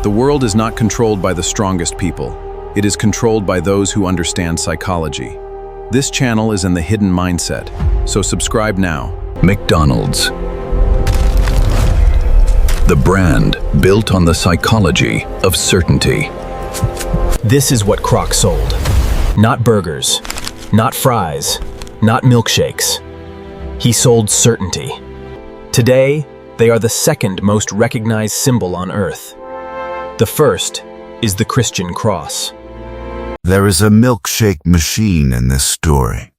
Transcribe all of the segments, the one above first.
The world is not controlled by the strongest people. It is controlled by those who understand psychology. This channel is in the hidden mindset, so subscribe now. McDonald's. The brand built on the psychology of certainty. This is what Kroc sold. Not burgers, not fries, not milkshakes. He sold certainty. Today, they are the second most recognized symbol on earth. The first is the Christian cross. There is a milkshake machine in this story.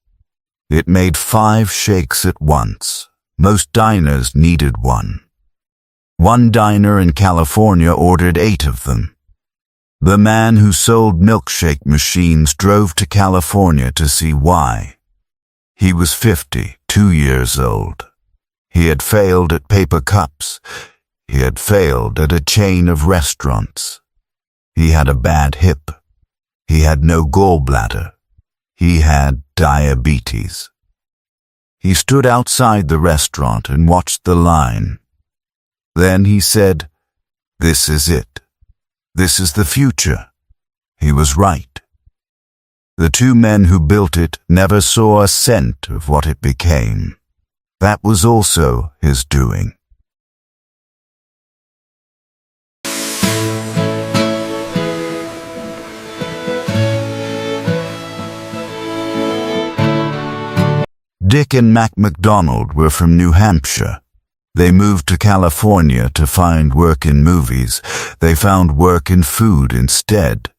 It made 5 shakes at once. Most diners needed one. One diner in California ordered 8 of them. The man who sold milkshake machines drove to California to see why. He was 52 years old. He had failed at paper cups. He had failed at a chain of restaurants. He had a bad hip. He had no gallbladder. He had diabetes. He stood outside the restaurant and watched the line. Then he said, "This is it. This is the future." He was right. The 2 men who built it never saw a cent of what it became. That was also his doing. Dick and Mac McDonald were from New Hampshire. They moved to California to find work in movies. They found work in food instead.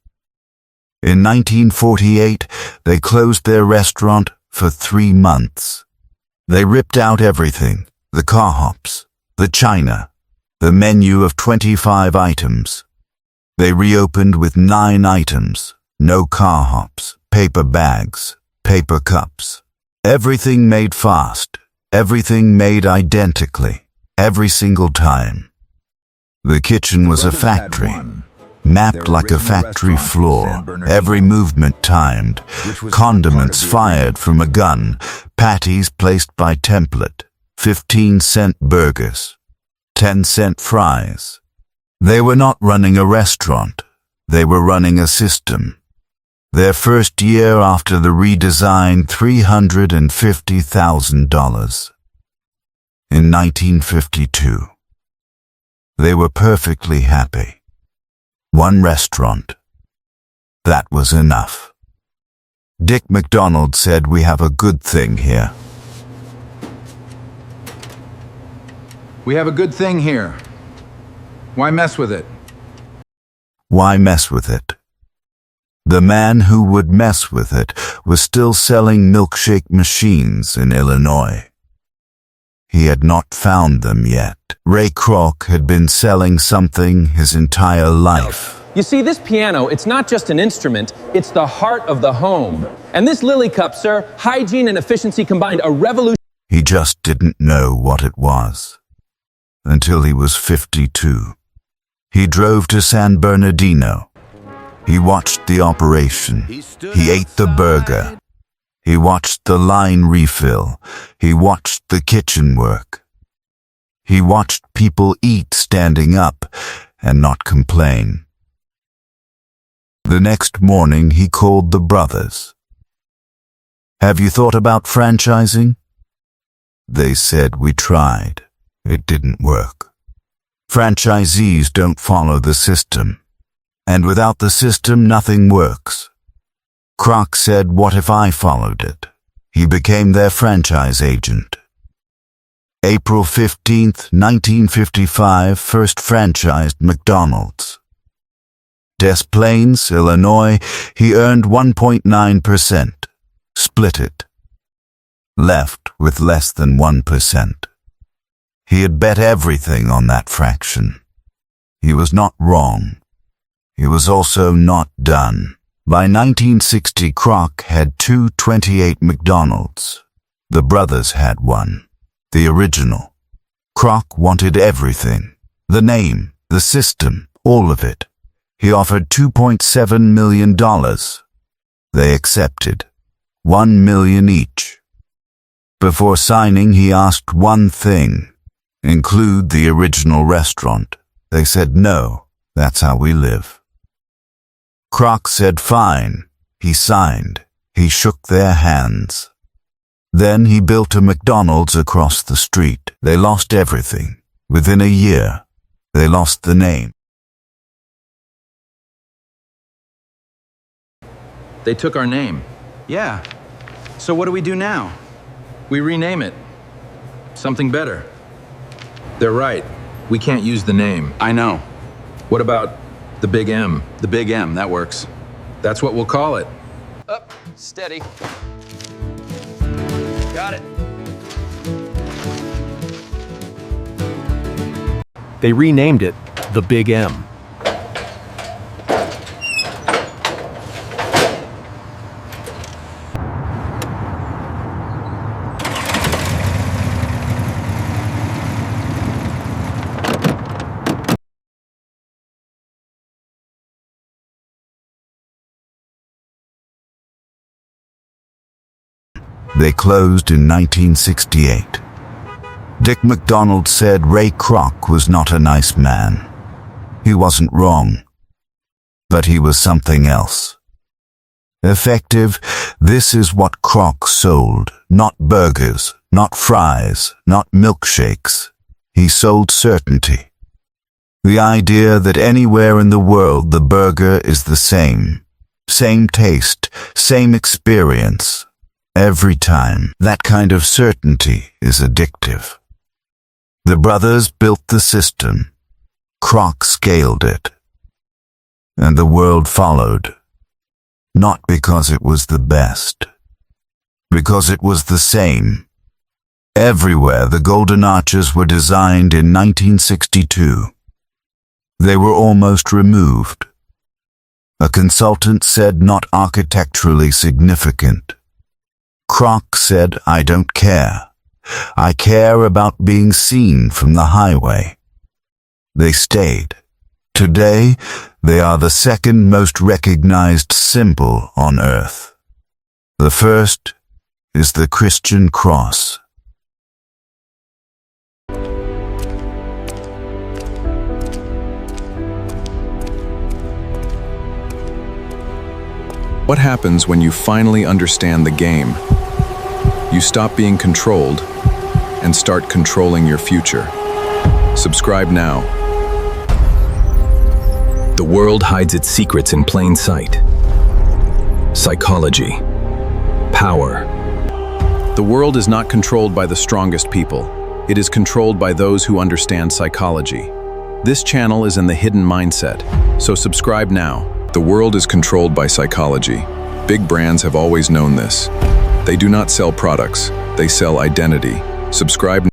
In 1948, they closed their restaurant for 3 months. They ripped out everything, the car hops, the china, the menu of 25 items. They reopened with 9 items, no car hops, paper bags, paper cups. Everything made fast, everything made identically, every single time. The kitchen was a factory, mapped like a factory floor, every movement timed, condiments fired from a gun, patties placed by template, 15-cent burgers, 10-cent fries. They were not running a restaurant, they were running a system. Their first year after the redesign, $350,000. In 1952. They were perfectly happy. 1 restaurant. That was enough. Dick McDonald said, "We have a good thing here." We have a good thing here. Why mess with it? Why mess with it? The man who would mess with it was still selling milkshake machines in Illinois. He had not found them yet. Ray Kroc had been selling something his entire life. You see, this piano, it's not just an instrument, it's the heart of the home. And this lily cup, sir, hygiene and efficiency combined, a revolution. He just didn't know what it was. Until he was 52. He drove to San Bernardino. He watched the operation. He ate the burger. He watched the line refill. He watched the kitchen work. He watched people eat standing up and not complain. The next morning he called the brothers. "Have you thought about franchising?" They said, "We tried. It didn't work. Franchisees don't follow the system. And without the system, nothing works." Kroc said, "What if I followed it?" He became their franchise agent. April 15, 1955, first franchised McDonald's. Des Plaines, Illinois, he earned 1.9%. Split it. Left with less than 1%. He had bet everything on that fraction. He was not wrong. He was also not done. By 1960, Kroc had 228 McDonald's. The brothers had one. The original. Kroc wanted everything. The name, the system, all of it. He offered $2.7 million. They accepted. $1 million each. Before signing, he asked one thing. Include the original restaurant. They said no. That's how we live. Kroc said fine. He signed. He shook their hands. Then he built a McDonald's across the street. They lost everything. Within a year, they lost the name. They took our name. Yeah. So what do we do now? We rename it. Something better. They're right. We can't use the name. I know. What about the Big M? The Big M, that works. That's what we'll call it. Up, steady. Got it. They renamed it the Big M. They closed in 1968. Dick McDonald said Ray Kroc was not a nice man. He wasn't wrong, but he was something else. Effective, this is what Kroc sold. Not burgers, not fries, not milkshakes. He sold certainty. The idea that anywhere in the world the burger is the same taste, same experience. Every time, that kind of certainty is addictive. The brothers built the system. Kroc scaled it. And the world followed. Not because it was the best. Because it was the same. Everywhere the golden arches were designed in 1962. They were almost removed. A consultant said not architecturally significant. Kroc said, I don't care. I care about being seen from the highway. They stayed. Today, they are the second most recognized symbol on earth. The first is the Christian cross. What happens when you finally understand the game? You stop being controlled and start controlling your future. Subscribe now. The world hides its secrets in plain sight. Psychology. Power. The world is not controlled by the strongest people. It is controlled by those who understand psychology. This channel is in the hidden mindset, so subscribe now. The world is controlled by psychology. Big brands have always known this. They do not sell products, they sell identity. Subscribe